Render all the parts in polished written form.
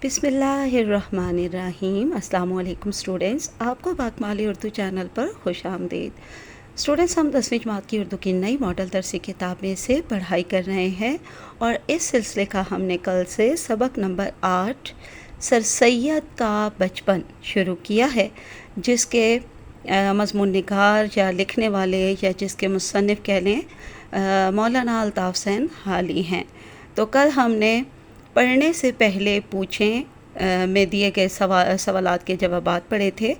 بسم اللہ الرحمن الرحیم۔ السلام علیکم اسٹوڈنٹس، آپ کو باکمالی اردو چینل پر خوش آمدید۔ اسٹوڈنٹس، ہم 10ویں جماعت کی اردو کی نئی ماڈل درسی کتاب میں سے پڑھائی کر رہے ہیں اور اس سلسلے کا ہم نے کل سے سبق نمبر 8 سر سید کا بچپن شروع کیا ہے، جس کے مضمون نگار یا لکھنے والے یا جس کے مصنف کہہ لیں مولانا الطاف حسین حالی ہیں۔ تو کل ہم نے پڑھنے سے پہلے پوچھیں میں دیے گئے سوالات کے جوابات پڑھے تھے،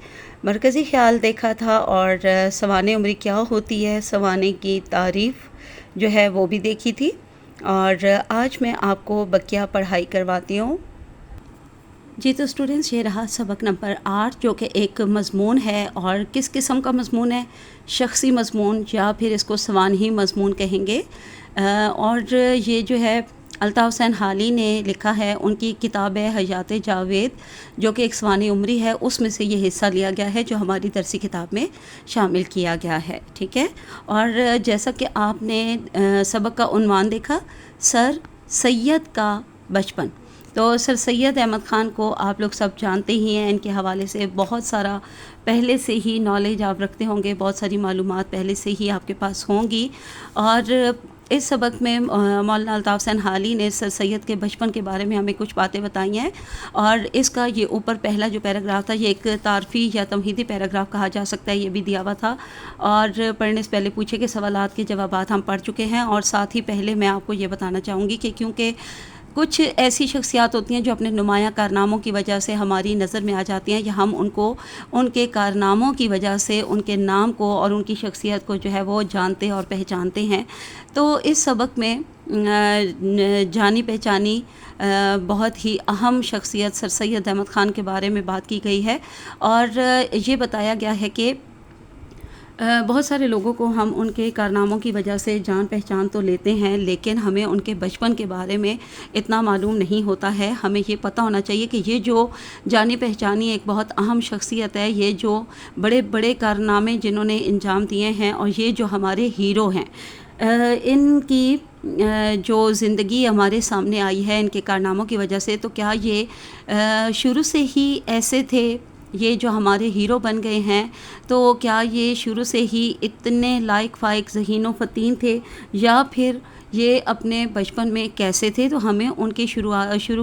مرکزی خیال دیکھا تھا اور سوانح عمری کیا ہوتی ہے، سوانح کی تعریف جو ہے وہ بھی دیکھی تھی، اور آج میں آپ کو بقیہ پڑھائی کرواتی ہوں۔ جی تو اسٹوڈنٹس، یہ رہا سبق نمبر 8 جو کہ ایک مضمون ہے، اور کس قسم کا مضمون ہے؟ شخصی مضمون یا پھر اس کو سوانحی مضمون کہیں گے، اور یہ جو ہے الطاف حسین حالی نے لکھا ہے۔ ان کی کتاب ہے حیات جاوید، جو کہ ایک سوانح عمری ہے، اس میں سے یہ حصہ لیا گیا ہے جو ہماری درسی کتاب میں شامل کیا گیا ہے، ٹھیک ہے۔ اور جیسا کہ آپ نے سبق کا عنوان دیکھا، سر سید کا بچپن، تو سر سید احمد خان کو آپ لوگ سب جانتے ہی ہیں، ان کے حوالے سے بہت سارا پہلے سے ہی نالج آپ رکھتے ہوں گے، بہت ساری معلومات پہلے سے ہی آپ کے پاس ہوں گی۔ اور اس سبق میں مولانا الطاف حسین حالی نے سر سید کے بچپن کے بارے میں ہمیں کچھ باتیں بتائی ہیں، اور اس کا یہ اوپر پہلا جو پیراگراف تھا، یہ ایک تعارفی یا تمہیدی پیراگراف کہا جا سکتا ہے، یہ بھی دیا ہوا تھا۔ اور پڑھنے سے پہلے پوچھے کہ سوالات کے جوابات ہم پڑھ چکے ہیں، اور ساتھ ہی پہلے میں آپ کو یہ بتانا چاہوں گی کہ کیونکہ کچھ ایسی شخصیات ہوتی ہیں جو اپنے نمایاں کارناموں کی وجہ سے ہماری نظر میں آ جاتی ہیں، یا ہم ان کو ان کے کارناموں کی وجہ سے ان کے نام کو اور ان کی شخصیت کو جو ہے وہ جانتے اور پہچانتے ہیں۔ تو اس سبق میں جانی پہچانی بہت ہی اہم شخصیت سر سید احمد خان کے بارے میں بات کی گئی ہے، اور یہ بتایا گیا ہے کہ بہت سارے لوگوں کو ہم ان کے کارناموں کی وجہ سے جان پہچان تو لیتے ہیں، لیکن ہمیں ان کے بچپن کے بارے میں اتنا معلوم نہیں ہوتا ہے۔ ہمیں یہ پتہ ہونا چاہیے کہ یہ جو جانی پہچانی ایک بہت اہم شخصیت ہے، یہ جو بڑے بڑے کارنامے جنہوں نے انجام دیے ہیں، اور یہ جو ہمارے ہیرو ہیں، ان کی جو زندگی ہمارے سامنے آئی ہے ان کے کارناموں کی وجہ سے، تو کیا یہ شروع سے ہی ایسے تھے؟ یہ جو ہمارے ہیرو بن گئے ہیں، تو کیا یہ شروع سے ہی اتنے لائق فائق ذہین و فطین تھے، یا پھر یہ اپنے بچپن میں کیسے تھے؟ تو ہمیں ان کی شروع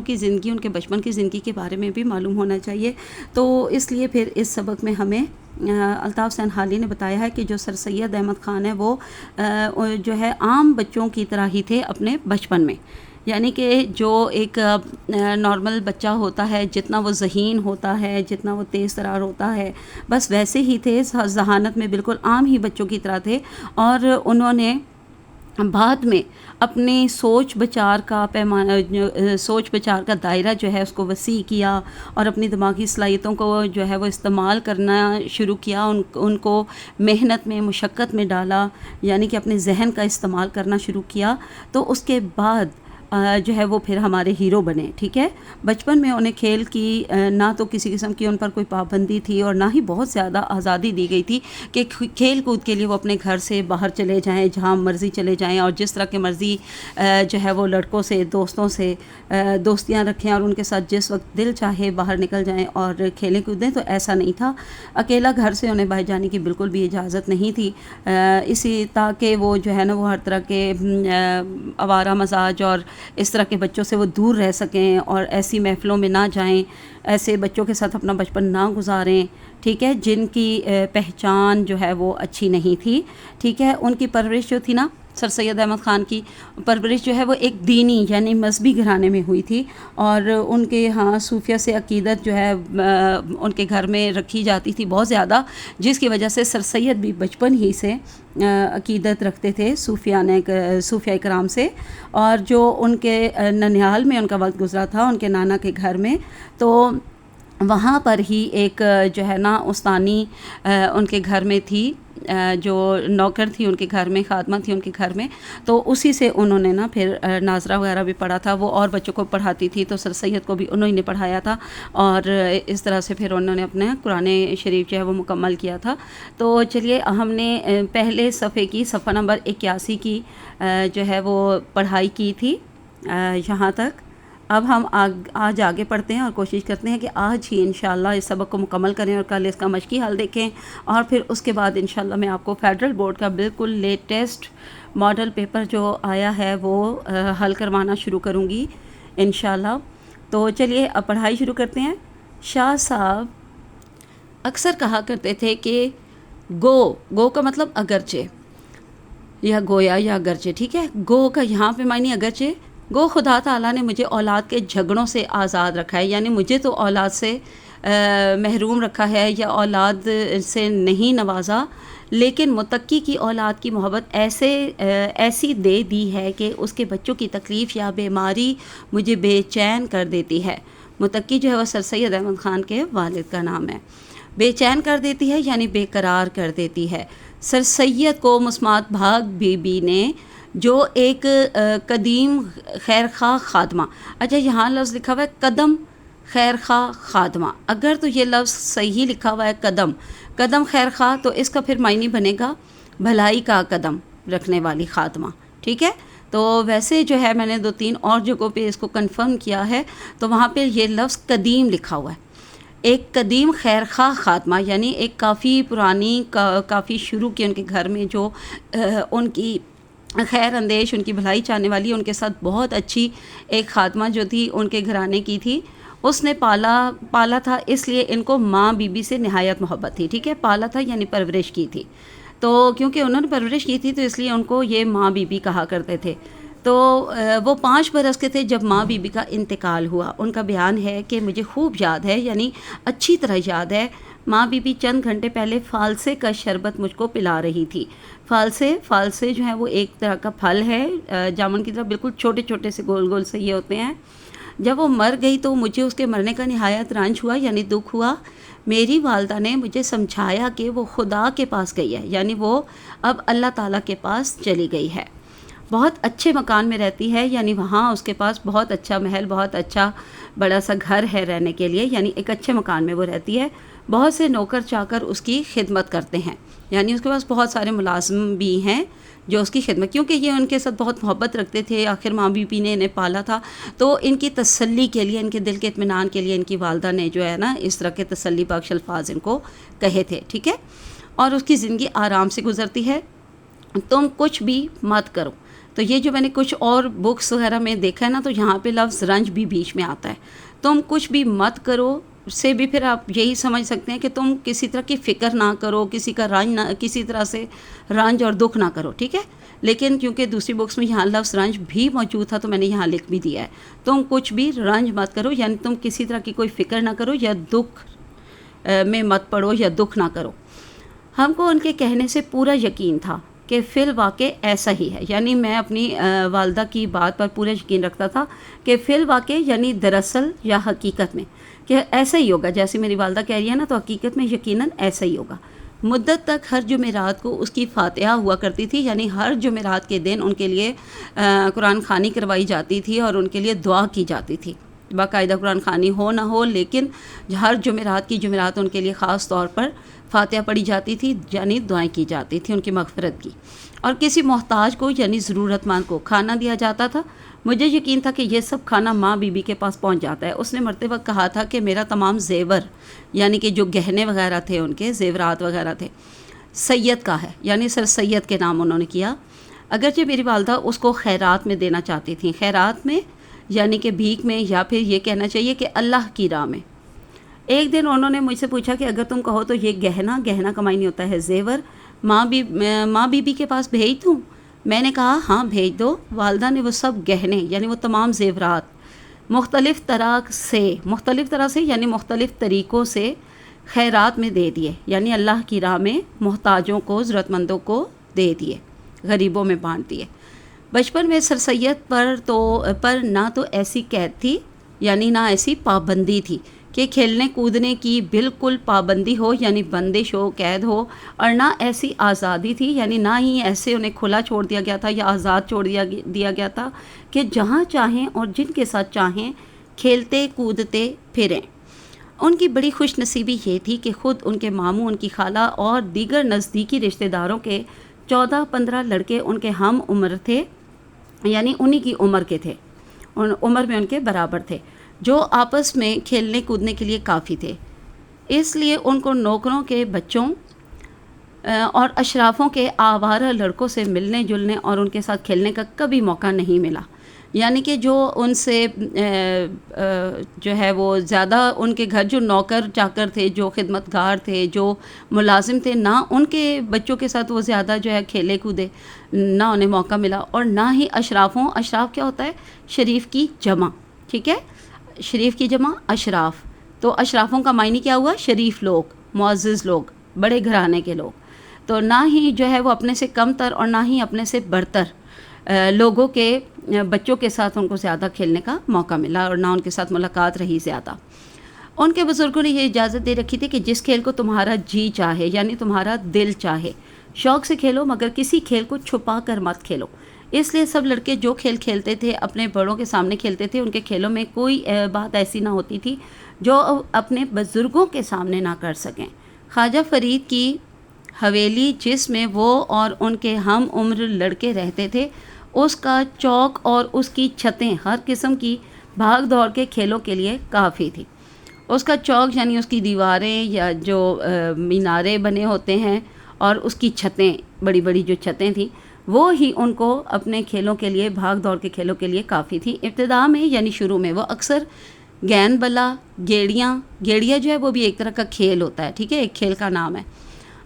کی زندگی، ان کے بچپن کی زندگی کے بارے میں بھی معلوم ہونا چاہیے۔ تو اس لیے پھر اس سبق میں ہمیں الطاف حسین حالی نے بتایا ہے کہ جو سر سید احمد خان ہے وہ جو ہے عام بچوں کی طرح ہی تھے اپنے بچپن میں، یعنی کہ جو ایک نارمل بچہ ہوتا ہے، جتنا وہ ذہین ہوتا ہے، جتنا وہ تیز ترار ہوتا ہے، بس ویسے ہی تھے، ذہانت میں بالکل عام ہی بچوں کی طرح تھے۔ اور انہوں نے بعد میں اپنی سوچ بچار کا دائرہ جو ہے اس کو وسیع کیا، اور اپنی دماغی صلاحیتوں کو جو ہے وہ استعمال کرنا شروع کیا، ان کو محنت میں، مشقت میں ڈالا، یعنی کہ اپنے ذہن کا استعمال کرنا شروع کیا۔ تو اس کے بعد جو ہے وہ پھر ہمارے ہیرو بنے، ٹھیک ہے۔ بچپن میں انہیں کھیل کی نہ تو کسی قسم کی ان پر کوئی پابندی تھی، اور نہ ہی بہت زیادہ آزادی دی گئی تھی کہ کھیل کود کے لیے وہ اپنے گھر سے باہر چلے جائیں، جہاں مرضی چلے جائیں، اور جس طرح کی مرضی جو ہے وہ لڑکوں سے، دوستوں سے دوستیاں رکھیں، اور ان کے ساتھ جس وقت دل چاہے باہر نکل جائیں اور کھیلیں کودیں۔ تو ایسا نہیں تھا، اکیلا گھر سے انہیں باہر جانے کی بالکل بھی اجازت نہیں تھی، اسی تاکہ وہ جو ہے نا وہ ہر طرح کے آوارہ مزاج اور اس طرح کے بچوں سے وہ دور رہ سکیں، اور ایسی محفلوں میں نہ جائیں، ایسے بچوں کے ساتھ اپنا بچپن نہ گزاریں، ٹھیک ہے، جن کی پہچان جو ہے وہ اچھی نہیں تھی، ٹھیک ہے۔ ان کی پرورش جو تھی نا، سر سید احمد خان کی پرورش جو ہے وہ ایک دینی یعنی مذہبی گھرانے میں ہوئی تھی، اور ان کے ہاں صوفیہ سے عقیدت جو ہے ان کے گھر میں رکھی جاتی تھی بہت زیادہ، جس کی وجہ سے سر سید بھی بچپن ہی سے عقیدت رکھتے تھے صوفیہ کرام سے۔ اور جو ان کے ننیال میں ان کا وقت گزرا تھا، ان کے نانا کے گھر میں، تو وہاں پر ہی ایک جو ہے نا استانی ان کے گھر میں تھی، جو نوکر تھی ان کے گھر میں، خادمہ تھی ان کے گھر میں، تو اسی سے انہوں نے نا پھر ناظرہ وغیرہ بھی پڑھا تھا، وہ اور بچوں کو پڑھاتی تھی، تو سر سید کو بھی انہوں نے پڑھایا تھا، اور اس طرح سے پھر انہوں نے اپنے قرآن شریف جو ہے وہ مکمل کیا تھا۔ تو چلیے، ہم نے پہلے صفحے کی صفحہ نمبر 81 کی جو ہے وہ پڑھائی کی تھی یہاں تک، اب ہم آج آگے پڑھتے ہیں اور کوشش کرتے ہیں کہ آج ہی انشاءاللہ اس سبق کو مکمل کریں اور کل اس کا مشقی حل دیکھیں، اور پھر اس کے بعد انشاءاللہ میں آپ کو فیڈرل بورڈ کا بالکل لیٹسٹ ماڈل پیپر جو آیا ہے وہ حل کروانا شروع کروں گی انشاءاللہ۔ تو چلیے اب پڑھائی شروع کرتے ہیں۔ شاہ صاحب اکثر کہا کرتے تھے کہ گو کا مطلب اگرچہ یا گویا یا اگرچہ، ٹھیک ہے، گو کا یہاں پہ معنی اگرچہ، گو خدا تعالیٰ نے مجھے اولاد کے جھگڑوں سے آزاد رکھا ہے، یعنی مجھے تو اولاد سے محروم رکھا ہے یا اولاد سے نہیں نوازا، لیکن متقی کی اولاد کی محبت ایسی دے دی ہے کہ اس کے بچوں کی تکلیف یا بیماری مجھے بے چین کر دیتی ہے۔ متقی جو ہے وہ سر سید احمد خان کے والد کا نام ہے۔ بے چین کر دیتی ہے یعنی بے قرار کر دیتی ہے۔ سر سید کو مسمات بھاگ بی بی نے جو ایک قدیم خیرخواہ خادمہ، اچھا یہاں لفظ لکھا ہوا ہے قدم خیرخواہ خادمہ، اگر تو یہ لفظ صحیح لکھا ہوا ہے قدم خیرخواہ، تو اس کا پھر معنی بنے گا بھلائی کا قدم رکھنے والی خادمہ، ٹھیک ہے۔ تو ویسے جو ہے میں نے 2-3 اور جگہوں پہ اس کو کنفرم کیا ہے، تو وہاں پہ یہ لفظ قدیم لکھا ہوا ہے، ایک قدیم خیرخواہ خاتمہ، یعنی ایک کافی پرانی کافی شروع کی ان کے گھر میں جو ان کی خیر اندیش، ان کی بھلائی چاہنے والی، ان کے ساتھ بہت اچھی ایک خاتمہ جو تھی ان کے گھرانے کی تھی، اس نے پالا تھا، اس لیے ان کو ماں بی بی سے نہایت محبت تھی، ٹھیک ہے، پالا تھا یعنی پرورش کی تھی، تو کیونکہ انہوں نے پرورش کی تھی تو اس لیے ان کو یہ ماں بی بی کہا کرتے تھے۔ تو وہ 5 برس کے تھے جب ماں بی بی کا انتقال ہوا۔ ان کا بیان ہے کہ مجھے خوب یاد ہے، یعنی اچھی طرح یاد ہے، ماں بی بی چند گھنٹے پہلے فالسے کا شربت مجھ کو پلا رہی تھی۔ فالسے جو ہے وہ ایک طرح کا پھل ہے، جامن کی طرح بالکل چھوٹے چھوٹے سے گول گول سے یہ ہوتے ہیں۔ جب وہ مر گئی تو مجھے اس کے مرنے کا نہایت رنج ہوا، یعنی دکھ ہوا۔ میری والدہ نے مجھے سمجھایا کہ وہ خدا کے پاس گئی ہے، یعنی وہ اب اللہ تعالیٰ کے پاس چلی گئی ہے، بہت اچھے مکان میں رہتی ہے، یعنی وہاں اس کے پاس بہت اچھا محل، بہت اچھا بڑا سا گھر ہے رہنے کے لیے، یعنی ایک اچھے مکان میں وہ رہتی ہے۔ بہت سے نوکر چاکر اس کی خدمت کرتے ہیں، یعنی اس کے پاس بہت سارے ملازم بھی ہیں جو اس کی خدمت، کیونکہ یہ ان کے ساتھ بہت محبت رکھتے تھے، آخر ماں بی بی نے انہیں پالا تھا، تو ان کی تسلی کے لیے، ان کے دل کے اطمینان کے لیے ان کی والدہ نے جو ہے نا اس طرح کے تسلی بخش الفاظ ان کو کہے تھے، ٹھیک ہے۔ اور اس کی زندگی آرام سے گزرتی ہے۔ تم کچھ بھی مت کرو، تو یہ جو میں نے کچھ اور بکس وغیرہ میں دیکھا ہے نا، تو یہاں پہ لفظ رنج بھی بیچ میں آتا ہے۔ تم کچھ بھی مت کرو سے بھی پھر آپ یہی سمجھ سکتے ہیں کہ تم کسی طرح کی فکر نہ کرو، کسی کا رنج نہ، کسی طرح سے رنج اور دکھ نہ کرو، ٹھیک ہے۔ لیکن کیونکہ دوسری بکس میں یہاں لفظ رنج بھی موجود تھا تو میں نے یہاں لکھ بھی دیا ہے، تم کچھ بھی رنج مت کرو، یعنی تم کسی طرح کی کوئی فکر نہ کرو یا دکھ میں مت پڑو یا دکھ نہ کرو۔ ہم کو ان کے کہنے سے پورا یقین تھا کہ فی الواقع ایسا ہی ہے، یعنی میں اپنی والدہ کی بات پر پورا یقین رکھتا تھا کہ فی الواقع یعنی دراصل یا حقیقت میں کہ ایسا ہی ہوگا، جیسے میری والدہ کہہ رہی ہے نا، تو حقیقت میں یقیناً ایسا ہی ہوگا۔ مدت تک ہر جمعرات کو اس کی فاتحہ ہوا کرتی تھی، یعنی ہر جمعرات کے دن ان کے لیے قرآن خوانی کروائی جاتی تھی اور ان کے لیے دعا کی جاتی تھی، باقاعدہ قرآن خوانی ہو نہ ہو، لیکن ہر جمعرات ان کے لیے خاص طور پر فاتحہ پڑھی جاتی تھی، یعنی دعائیں کی جاتی تھی ان کی مغفرت کی، اور کسی محتاج کو یعنی ضرورت مند کو کھانا دیا جاتا تھا۔ مجھے یقین تھا کہ یہ سب کھانا ماں بی بی کے پاس پہنچ جاتا ہے۔ اس نے مرتے وقت کہا تھا کہ میرا تمام زیور، یعنی کہ جو گہنے وغیرہ تھے، ان کے زیورات وغیرہ تھے، سید کا ہے، یعنی سر سید کے نام انہوں نے کیا، اگرچہ میری والدہ اس کو خیرات میں دینا چاہتی تھیں، خیرات میں یعنی کہ بھیک میں، یا پھر یہ کہنا چاہیے کہ اللہ کی راہ میں۔ ایک دن انہوں نے مجھ سے پوچھا کہ اگر تم کہو تو یہ گہنا کا معنی ہوتا ہے زیور، ماں بی بی کے پاس بھیج دوں؟ میں نے کہا ہاں بھیج دو۔ والدہ نے وہ سب گہنے یعنی وہ تمام زیورات مختلف طرح سے یعنی مختلف طریقوں سے خیرات میں دے دیے، یعنی اللہ کی راہ میں محتاجوں کو، ضرورت مندوں کو دے دیے، غریبوں میں بانٹ دیے۔ بچپن میں سر سید پر نہ تو ایسی قید تھی، یعنی نہ ایسی پابندی تھی کہ کھیلنے کودنے کی بالکل پابندی ہو، یعنی بندش ہو، قید ہو، اور نہ ایسی آزادی تھی، یعنی نہ ہی ایسے انہیں کھلا چھوڑ دیا گیا تھا یا آزاد چھوڑ دیا گیا تھا کہ جہاں چاہیں اور جن کے ساتھ چاہیں کھیلتے کودتے پھریں۔ ان کی بڑی خوش نصیبی یہ تھی کہ خود ان کے ماموں، ان کی خالہ اور دیگر نزدیکی رشتہ داروں کے 14-15 لڑکے ان کے ہم عمر تھے، یعنی انہی کی عمر کے تھے۔ عمر میں ان کے برابر تھے، جو آپس میں کھیلنے کودنے کے لیے کافی تھے۔ اس لیے ان کو نوکروں کے بچوں اور اشرافوں کے آوارہ لڑکوں سے ملنے جلنے اور ان کے ساتھ کھیلنے کا کبھی موقع نہیں ملا۔ یعنی کہ جو ان سے جو ہے وہ زیادہ ان کے گھر جو نوکر چاکر تھے، جو خدمتگار تھے، جو ملازم تھے، نہ ان کے بچوں کے ساتھ وہ زیادہ جو ہے کھیلے کودے، نہ انہیں موقع ملا، اور نہ ہی اشرافوں، اشراف کیا ہوتا ہے؟ شریف کی جمع، ٹھیک ہے، شریف کی جمع اشراف، تو اشرافوں کا معنی کیا ہوا؟ شریف لوگ، معزز لوگ، بڑے گھرانے کے لوگ۔ تو نہ ہی جو ہے وہ اپنے سے کم تر اور نہ ہی اپنے سے برتر لوگوں کے بچوں کے ساتھ ان کو زیادہ کھیلنے کا موقع ملا، اور نہ ان کے ساتھ ملاقات رہی زیادہ۔ ان کے بزرگوں نے یہ اجازت دے رکھی تھی کہ جس کھیل کو تمہارا جی چاہے، یعنی تمہارا دل چاہے، شوق سے کھیلو، مگر کسی کھیل کو چھپا کر مت کھیلو۔ اس لیے سب لڑکے جو کھیل کھیلتے تھے اپنے بڑوں کے سامنے کھیلتے تھے، ان کے کھیلوں میں کوئی بات ایسی نہ ہوتی تھی جو اپنے بزرگوں کے سامنے نہ کر سکیں۔ خواجہ فرید کی حویلی، جس میں وہ اور ان کے ہم عمر لڑکے رہتے تھے، اس کا چوک اور اس کی چھتیں ہر قسم کی بھاگ دوڑ کے کھیلوں کے لیے کافی تھی۔ اس کا چوک یعنی اس کی دیواریں یا جو مینارے بنے ہوتے ہیں، اور اس کی چھتیں، بڑی بڑی جو چھتیں تھیں، وہ ہی ان کو اپنے کھیلوں کے لیے، بھاگ دوڑ کے کھیلوں کے لیے کافی تھی۔ ابتدا میں یعنی شروع میں وہ اکثر گیند بلا، گیڑیا جو ہے وہ بھی ایک طرح کا کھیل ہوتا ہے، ٹھیک ہے، ایک کھیل کا نام ہے،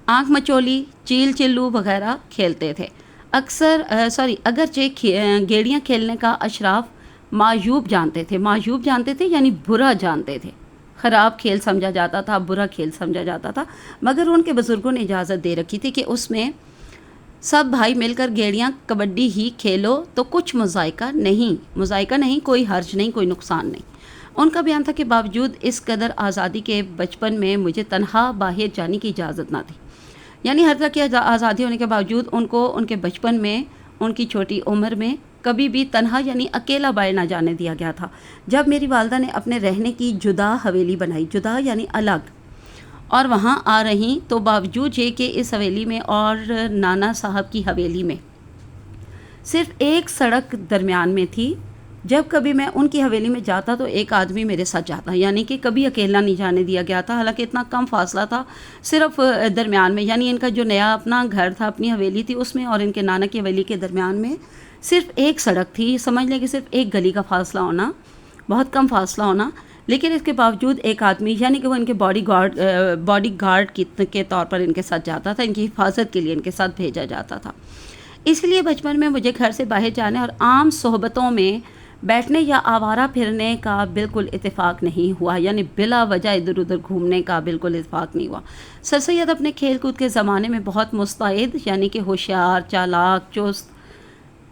آنکھ مچولی، چیل چلو وغیرہ کھیلتے تھے۔ اگرچہ گیڑیاں کھیلنے کا اشراف معیوب جانتے تھے یعنی برا جانتے تھے، خراب کھیل سمجھا جاتا تھا، برا کھیل سمجھا جاتا تھا، مگر ان کے بزرگوں نے اجازت دے رکھی تھی کہ اس میں سب بھائی مل کر گیڑیاں کبڈی ہی کھیلو تو کچھ مذائقہ نہیں، کوئی حرج نہیں، کوئی نقصان نہیں۔ ان کا بیان تھا کہ باوجود اس قدر آزادی کے بچپن میں مجھے تنہا باہر جانے کی اجازت نہ تھی، یعنی ہر طرح کی آزادی ہونے کے باوجود ان کو ان کے بچپن میں، ان کی چھوٹی عمر میں کبھی بھی تنہا یعنی اکیلا باہر نہ جانے دیا گیا تھا۔ جب میری والدہ نے اپنے رہنے کی جدا حویلی بنائی، جدا یعنی الگ، اور وہاں آ رہی، تو باوجود یہ کہ اس حویلی میں اور نانا صاحب کی حویلی میں صرف ایک سڑک درمیان میں تھی، جب کبھی میں ان کی حویلی میں جاتا تو ایک آدمی میرے ساتھ جاتا، یعنی کہ کبھی اکیلا نہیں جانے دیا گیا تھا، حالانکہ اتنا کم فاصلہ تھا صرف درمیان میں، یعنی ان کا جو نیا اپنا گھر تھا، اپنی حویلی تھی، اس میں اور ان کے نانا کی حویلی کے درمیان میں صرف ایک سڑک تھی، سمجھ لیں کہ صرف ایک گلی کا فاصلہ ہونا، بہت کم فاصلہ ہونا، لیکن اس کے باوجود ایک آدمی، یعنی کہ وہ ان کے باڈی گارڈ کے طور پر ان کے ساتھ جاتا تھا، ان کی حفاظت کے لیے ان کے ساتھ بھیجا جاتا تھا۔ اس لیے بچپن میں مجھے گھر سے باہر جانے اور عام صحبتوں میں بیٹھنے یا آوارہ پھرنے کا بالکل اتفاق نہیں ہوا، یعنی بلا وجہ ادھر ادھر گھومنے کا بالکل اتفاق نہیں ہوا۔ سر سید اپنے کھیل کود کے زمانے میں بہت مستعد، یعنی کہ ہوشیار، چالاک، چست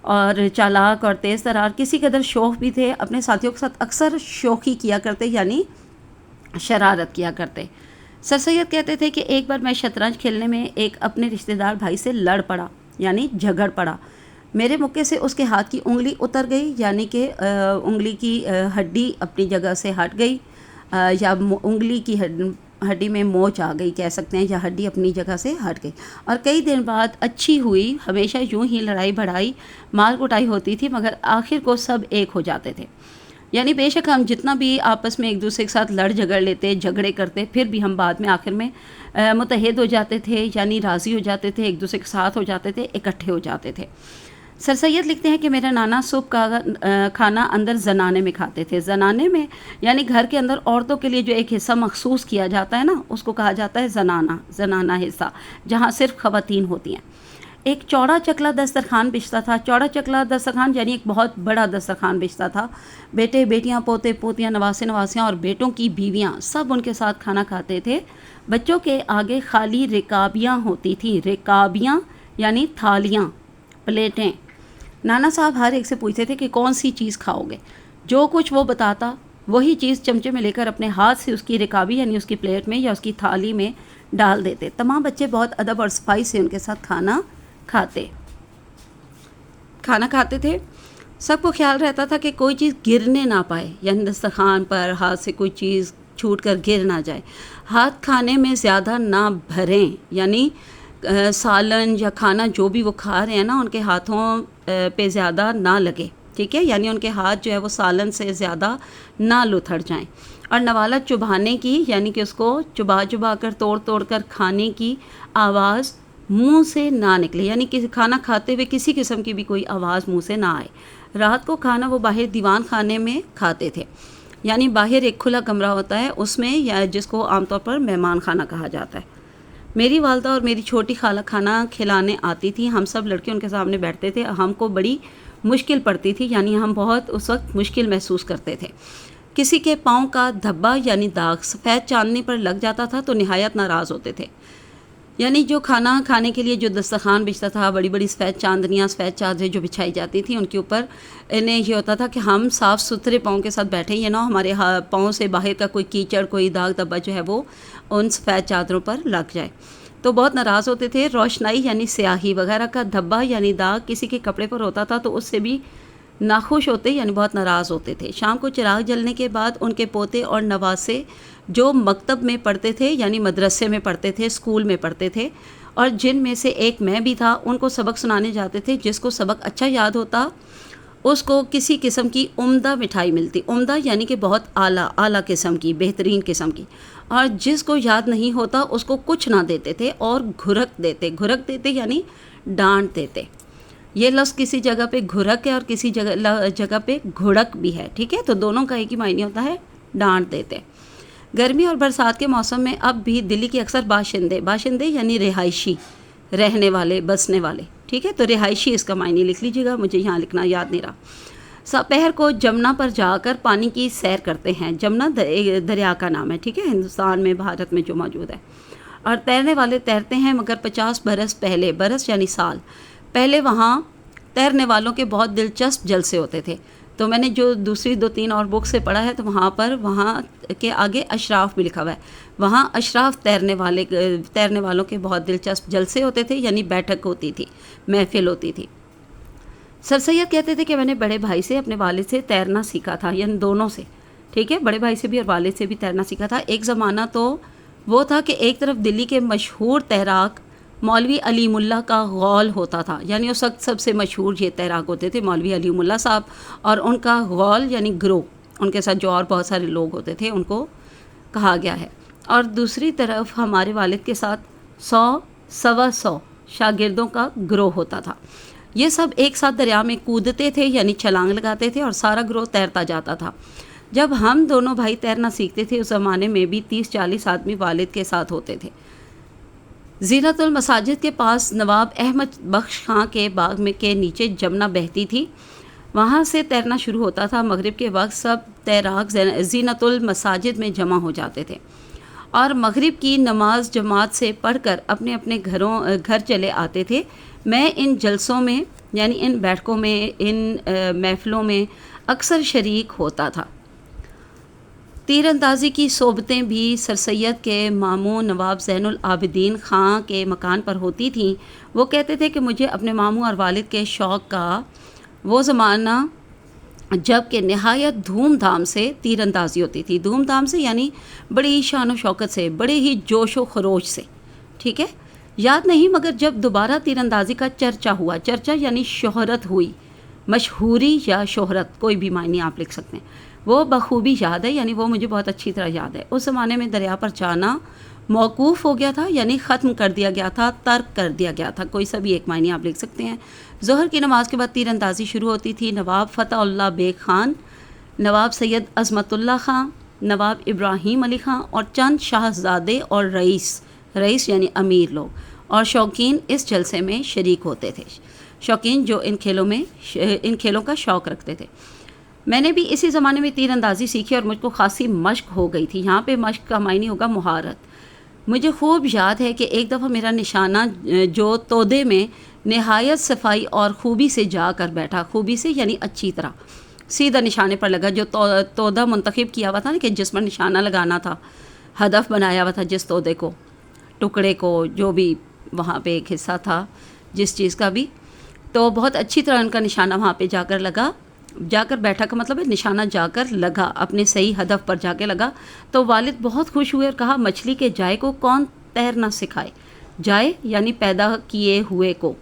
اور تیز ترار، کسی قدر شوخ بھی تھے، اپنے ساتھیوں کے ساتھ اکثر شوخی کیا کرتے، یعنی شرارت کیا کرتے۔ سر سید کہتے تھے کہ ایک بار میں شطرنج کھیلنے میں ایک اپنے رشتہ دار بھائی سے لڑ پڑا، یعنی جھگڑ پڑا، میرے مکے سے اس کے ہاتھ کی انگلی اتر گئی، یعنی کہ انگلی کی ہڈی اپنی جگہ سے ہٹ گئی، یا انگلی کی ہڈی میں موچ آ گئی کہہ سکتے ہیں، یا ہڈی اپنی جگہ سے ہٹ گئی، اور کئی دن بعد اچھی ہوئی، ہمیشہ یوں ہی لڑائی بڑھائی، مار کٹائی ہوتی تھی، مگر آخر کو سب ایک ہو جاتے تھے۔ یعنی بے شک ہم جتنا بھی آپس میں ایک دوسرے کے ساتھ لڑ جھگڑ لیتے، جھگڑے کرتے، پھر بھی ہم بعد میں آخر میں متحد ہو جاتے تھے، یعنی راضی ہو جاتے تھے، ایک دوسرے کے ساتھ ہو جاتے تھے، اکٹھے ہو جاتے تھے۔ سر سید لکھتے ہیں کہ میرا نانا صبح کا کھانا اندر زنانے میں کھاتے تھے، زنانے میں یعنی گھر کے اندر عورتوں کے لیے جو ایک حصہ مخصوص کیا جاتا ہے نا، اس کو کہا جاتا ہے زنانہ حصہ، جہاں صرف خواتین ہوتی ہیں۔ ایک چوڑا چکلا دسترخوان بچھتا تھا، چوڑا چکلا دسترخوان یعنی ایک بہت بڑا دسترخوان بچھتا تھا، بیٹے بیٹیاں، پوتے پوتیاں، نواسے نواسیاں اور بیٹوں کی بیویاں سب ان کے ساتھ کھانا کھاتے تھے۔ بچوں کے آگے خالی رکابیاں ہوتی تھیں، رکابیاں یعنی تھالیاں، پلیٹیں۔ نانا صاحب ہر ایک سے پوچھتے تھے کہ کون سی چیز کھاؤ گے، جو کچھ وہ بتاتا وہی چیز چمچے میں لے کر اپنے ہاتھ سے اس کی رکابی یعنی اس کی پلیٹ میں یا اس کی تھالی میں ڈال دیتے۔ تمام بچے بہت ادب اور صفائی سے ان کے ساتھ کھانا کھاتے تھے۔ سب کو خیال رہتا تھا کہ کوئی چیز گرنے نہ پائے، یعنی دسترخوان پر ہاتھ سے کوئی چیز چھوٹ کر گر نہ جائے، ہاتھ کھانے میں زیادہ نہ بھریں، یعنی سالن یا کھانا جو بھی وہ کھا رہے ہیں نا، ان کے ہاتھوں پہ زیادہ نہ لگے، ٹھیک ہے، یعنی ان کے ہاتھ جو ہے وہ سالن سے زیادہ نہ لتھڑ جائیں، اور نوالا چبھانے کی یعنی کہ اس کو چبا چبا کر توڑ توڑ کر کھانے کی آواز منہ سے نہ نکلے، یعنی کہ کھانا کھاتے ہوئے کسی قسم کی بھی کوئی آواز منہ سے نہ آئے۔ رات کو کھانا وہ باہر دیوان خانے میں کھاتے تھے، یعنی باہر ایک کھلا کمرہ ہوتا ہے اس میں، یا جس کو عام طور پر مہمان خانہ کہا جاتا ہے۔ میری والدہ اور میری چھوٹی خالہ کھانا کھلانے آتی تھی، ہم سب لڑکے ان کے سامنے بیٹھتے تھے، ہم کو بڑی مشکل پڑتی تھی، یعنی ہم بہت اس وقت مشکل محسوس کرتے تھے۔ کسی کے پاؤں کا دھبا یعنی داغ سفید چاندنی پر لگ جاتا تھا تو نہایت ناراض ہوتے تھے، یعنی جو کھانا کھانے کے لیے جو دسترخوان بچھتا تھا، بڑی بڑی سفید چاندنیاں، سفید چادریں جو بچھائی جاتی تھیں، ان کے اوپر انہیں یہ ہوتا تھا کہ ہم صاف ستھرے پاؤں کے ساتھ بیٹھیں، یہ نہ ہمارے پاؤں سے باہر کا کوئی کیچڑ، کوئی داغ دھبا جو ہے وہ ان سفید چادروں پر لگ جائے، تو بہت ناراض ہوتے تھے۔ روشنائی یعنی سیاہی وغیرہ کا دھبا یعنی داغ کسی کے کپڑے پر ہوتا تھا تو اس سے بھی ناخوش ہوتے، یعنی بہت ناراض ہوتے تھے۔ شام کو چراغ جلنے کے بعد ان کے پوتے اور نواسے جو مکتب میں پڑھتے تھے، یعنی مدرسے میں پڑھتے تھے، اسکول میں پڑھتے تھے، اور جن میں سے ایک میں بھی تھا، ان کو سبق سنانے جاتے تھے۔ جس کو سبق اچھا یاد ہوتا اس کو کسی قسم کی عمدہ مٹھائی ملتی، عمدہ یعنی کہ بہت اعلیٰ قسم کی، بہترین قسم کی، اور جس کو یاد نہیں ہوتا اس کو کچھ نہ دیتے تھے اور گھرک دیتے یعنی ڈانٹ دیتے۔ یہ لفظ کسی جگہ پہ گھرک ہے اور کسی جگہ پہ گھڑک بھی ہے، ٹھیک ہے، تو دونوں کا ایک ہی معنی ہوتا ہے، ڈانٹ دیتے۔ گرمی اور برسات کے موسم میں اب بھی دلی کے اکثر باشندے یعنی رہائشی، رہنے والے، بسنے والے، ٹھیک ہے، تو رہائشی اس کا معنی لکھ لیجیے گا، مجھے یہاں لکھنا یاد نہیں رہا۔ سپہر کو جمنا پر جا کر پانی کی سیر کرتے ہیں، جمنا دریا کا نام ہے، ٹھیک ہے، ہندوستان میں، بھارت میں جو موجود ہے، اور تیرنے والے تیرتے ہیں، مگر 50 برس پہلے، برس یعنی سال پہلے وہاں تیرنے والوں کے بہت دلچسپ جلسے ہوتے تھے۔ تو میں نے جو دوسری 2-3 اور بک سے پڑھا ہے تو وہاں کے آگے اشراف بھی لکھا ہوا ہے، وہاں اشراف تیرنے والوں کے بہت دلچسپ جلسے ہوتے تھے، یعنی بیٹھک ہوتی تھی، محفل ہوتی تھی۔ سر سید کہتے تھے کہ میں نے بڑے بھائی سے، اپنے والد سے تیرنا سیکھا تھا، یعنی دونوں سے، ٹھیک ہے، بڑے بھائی سے بھی اور والد سے بھی تیرنا سیکھا تھا۔ ایک زمانہ تو وہ تھا کہ ایک طرف دلی کے مشہور تیراک مولوی علیم اللہ کا غول ہوتا تھا، یعنی اس وقت سب سے مشہور یہ تیراک ہوتے تھے مولوی علیم اللہ صاحب، اور ان کا غول یعنی گروہ، ان کے ساتھ جو اور بہت سارے لوگ ہوتے تھے ان کو کہا گیا ہے، اور دوسری طرف ہمارے والد کے ساتھ 100-125 شاگردوں کا گروہ ہوتا تھا۔ یہ سب ایک ساتھ دریا میں کودتے تھے، یعنی چھلانگ لگاتے تھے، اور سارا گروہ تیرتا جاتا تھا۔ جب ہم دونوں بھائی تیرنا سیکھتے تھے اس زمانے میں بھی 30-40 آدمی والد کے ساتھ ہوتے تھے۔ زینت المساجد کے پاس نواب احمد بخش خاں کے باغ میں کے نیچے جمنا بہتی تھی، وہاں سے تیرنا شروع ہوتا تھا۔ مغرب کے وقت سب تیراک زینت المساجد میں جمع ہو جاتے تھے اور مغرب کی نماز جماعت سے پڑھ کر اپنے اپنے گھر چلے آتے تھے۔ میں ان جلسوں میں، یعنی ان بیٹھکوں میں، ان محفلوں میں اکثر شریک ہوتا تھا۔ تیر اندازی کی صحبتیں بھی سر سید کے ماموں نواب زین العابدین خاں کے مکان پر ہوتی تھیں۔ وہ کہتے تھے کہ مجھے اپنے ماموں اور والد کے شوق کا وہ زمانہ جب کہ نہایت دھوم دھام سے تیر اندازی ہوتی تھی، دھوم دھام سے یعنی بڑی شان و شوکت سے، بڑے ہی جوش و خروش سے، ٹھیک ہے، یاد نہیں، مگر جب دوبارہ تیر اندازی کا چرچا ہوا، چرچا یعنی شہرت ہوئی، مشہوری یا شہرت، کوئی بھی معنی آپ لکھ سکتے ہیں، وہ بخوبی یاد ہے، یعنی وہ مجھے بہت اچھی طرح یاد ہے۔ اس زمانے میں دریا پر جانا موقوف ہو گیا تھا، یعنی ختم کر دیا گیا تھا، ترک کر دیا گیا تھا، کوئی سا بھی ایک معنی آپ لکھ سکتے ہیں۔ ظہر کی نماز کے بعد تیر اندازی شروع ہوتی تھی۔ نواب فتح اللہ بیگ خان، نواب سید عظمت اللہ خان، نواب ابراہیم علی خان اور چند شاہزادے اور رئیس یعنی امیر لوگ اور شوقین اس جلسے میں شریک ہوتے تھے، شوقین جو ان کھیلوں کا شوق رکھتے تھے۔ میں نے بھی اسی زمانے میں تیر اندازی سیکھی اور مجھ کو خاصی مشق ہو گئی تھی۔ یہاں پہ مشق کا معنی ہوگا مہارت۔ مجھے خوب یاد ہے کہ ایک دفعہ میرا نشانہ جو تودے میں نہایت صفائی اور خوبی سے جا کر بیٹھا، خوبی سے یعنی اچھی طرح سیدھا نشانے پر لگا، جو تودہ منتخب کیا ہوا تھا نا کہ جس پر نشانہ لگانا تھا، ہدف بنایا ہوا تھا جس تودے کو، ٹکڑے کو، جو بھی وہاں پہ ایک حصہ تھا جس چیز کا بھی، تو بہت اچھی طرح ان کا نشانہ وہاں پہ جا کر لگا، جا کر بیٹھا کا مطلب ہے نشانہ جا کر لگا، اپنے صحیح ہدف پر جا کے لگا۔ تو والد بہت خوش ہوئے اور کہا مچھلی کے جائے کو کون تیرنا سکھائے، جائے یعنی پیدا کیے ہوئے کو،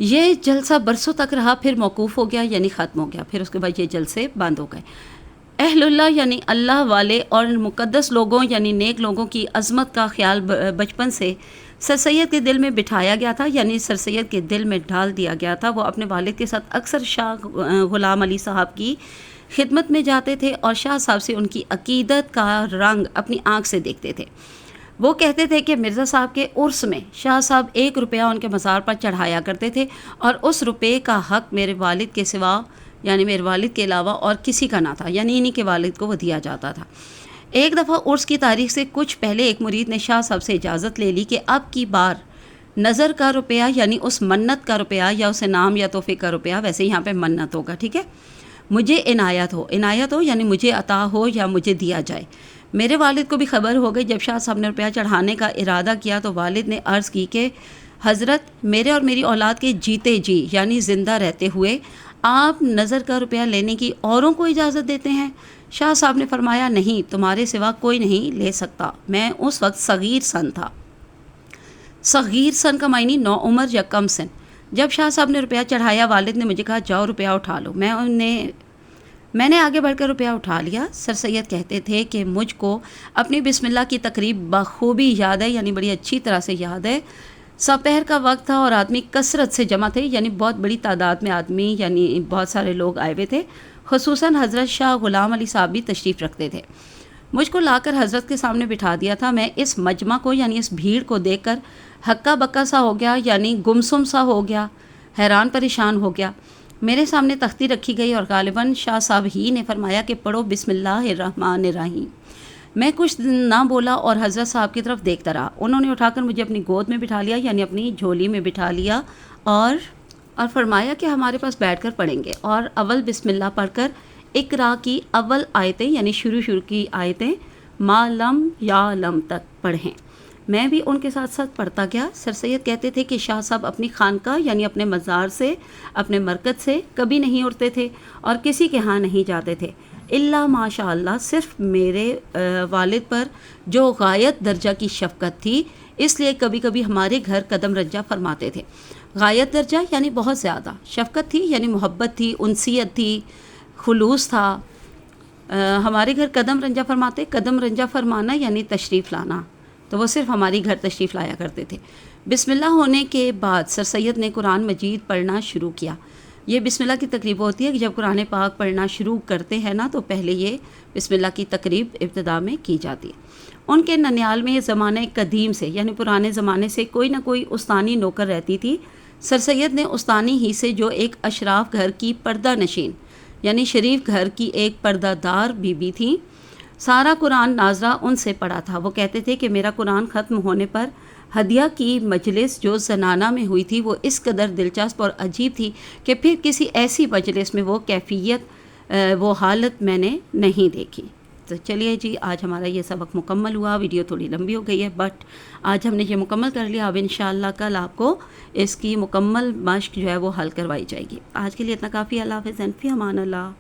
یہ جلسہ برسوں تک رہا، پھر موقوف ہو گیا یعنی ختم ہو گیا، پھر اس کے بعد یہ جلسے بند ہو گئے۔ اہل اللہ یعنی اللہ والے اور مقدس لوگوں یعنی نیک لوگوں کی عظمت کا خیال بچپن سے سر سید کے دل میں بٹھایا گیا تھا، یعنی سر سید کے دل میں ڈال دیا گیا تھا۔ وہ اپنے والد کے ساتھ اکثر شاہ غلام علی صاحب کی خدمت میں جاتے تھے اور شاہ صاحب سے ان کی عقیدت کا رنگ اپنی آنکھ سے دیکھتے تھے۔ وہ کہتے تھے کہ مرزا صاحب کے عرس میں شاہ صاحب 1 روپیہ ان کے مزار پر چڑھایا کرتے تھے اور اس روپے کا حق میرے والد کے سوا یعنی میرے والد کے علاوہ اور کسی کا نہ تھا، یعنی انہی کے والد کو وہ دیا جاتا تھا۔ ایک دفعہ عرس کی تاریخ سے کچھ پہلے ایک مرید نے شاہ صاحب سے اجازت لے لی کہ اب کی بار نظر کا روپیہ یعنی اس منت کا روپیہ یا اس انعام یا تحفے کا روپیہ، ویسے یہاں پہ منت ہوگا، ٹھیک ہے، مجھے عنایت ہو یعنی مجھے عطا ہو یا مجھے دیا جائے۔ میرے والد کو بھی خبر ہو گئی۔ جب شاہ صاحب نے روپیہ چڑھانے کا ارادہ کیا تو والد نے عرض کی کہ حضرت، میرے اور میری اولاد کے جیتے جی یعنی زندہ رہتے ہوئے آپ نظر کا روپیہ لینے کی اوروں کو اجازت دیتے ہیں؟ شاہ صاحب نے فرمایا، نہیں، تمہارے سوا کوئی نہیں لے سکتا۔ میں اس وقت صغیر سن تھا۔ صغیر سن کا معنی نوعمر یا کم سن۔ جب شاہ صاحب نے روپیہ چڑھایا، والد نے مجھے کہا، جاؤ روپیہ اٹھا لو۔ میں نے آگے بڑھ کر روپیہ اٹھا لیا۔ سر سید کہتے تھے کہ مجھ کو اپنی بسم اللہ کی تقریب بخوبی یاد ہے، یعنی بڑی اچھی طرح سے یاد ہے۔ سپہر کا وقت تھا اور آدمی کثرت سے جمع تھے، یعنی بہت بڑی تعداد میں آدمی یعنی بہت سارے لوگ آئے ہوئے تھے۔ خصوصاً حضرت شاہ غلام علی صاحب بھی تشریف رکھتے تھے۔ مجھ کو لا کر حضرت کے سامنے بٹھا دیا تھا۔ میں اس مجمع کو یعنی اس بھیڑ کو دیکھ کر ہکا بکا سا ہو گیا، یعنی گمسم سا ہو گیا، حیران پریشان ہو گیا۔ میرے سامنے تختی رکھی گئی اور غالباً شاہ صاحب ہی نے فرمایا کہ پڑھو بسم اللہ الرحمن الرحیم۔ میں کچھ نہ بولا اور حضرت صاحب کی طرف دیکھتا رہا۔ انہوں نے اٹھا کر مجھے اپنی گود میں بٹھا لیا، یعنی اپنی جھولی میں بٹھا لیا اور فرمایا کہ ہمارے پاس بیٹھ کر پڑھیں گے، اور اول بسم اللہ پڑھ کر اقرا کی اول آیتیں یعنی شروع کی آیتیں ما لم یا لم تک پڑھیں۔ میں بھی ان کے ساتھ ساتھ پڑھتا گیا۔ سر سید کہتے تھے کہ شاہ صاحب اپنی خانقاہ یعنی اپنے مزار سے، اپنے مرکز سے کبھی نہیں اٹھتے تھے اور کسی کے ہاں نہیں جاتے تھے، الا ماشاء اللہ صرف میرے والد پر جو غایت درجہ کی شفقت تھی، اس لیے کبھی کبھی ہمارے گھر قدم رنجہ فرماتے تھے۔ غایت درجہ یعنی بہت زیادہ، شفقت تھی یعنی محبت تھی، انسیت تھی، خلوص تھا۔ ہمارے گھر قدم رنجہ فرماتے، قدم رنجہ فرمانا یعنی تشریف لانا، تو وہ صرف ہماری گھر تشریف لایا کرتے تھے۔ بسم اللہ ہونے کے بعد سر سید نے قرآن مجید پڑھنا شروع کیا۔ یہ بسم اللہ کی تقریب ہوتی ہے کہ جب قرآن پاک پڑھنا شروع کرتے ہیں نا تو پہلے یہ بسم اللہ کی تقریب ابتدا میں کی جاتی ہے۔ ان کے ننیال میں زمانہ قدیم سے یعنی پرانے زمانے سے کوئی نہ کوئی استانی نوکر رہتی تھی۔ سر سید نے استانی ہی سے جو ایک اشراف گھر کی پردہ نشین یعنی شریف گھر کی ایک پردہ دار بی بی تھی، سارا قرآن ناظرہ ان سے پڑھا تھا۔ وہ کہتے تھے کہ میرا قرآن ختم ہونے پر ہدیہ کی مجلس جو زنانہ میں ہوئی تھی وہ اس قدر دلچسپ اور عجیب تھی کہ پھر کسی ایسی مجلس میں وہ کیفیت وہ حالت میں نے نہیں دیکھی۔ تو چلیے جی، آج ہمارا یہ سبق مکمل ہوا۔ ویڈیو تھوڑی لمبی ہو گئی ہے بٹ آج ہم نے یہ مکمل کر لیا۔ اب انشاءاللہ کل آپ کو اس کی مکمل مشق جو ہے وہ حل کروائی جائے گی۔ آج کے لیے اتنا کافی۔ اللہ حافظ، فی امان اللہ۔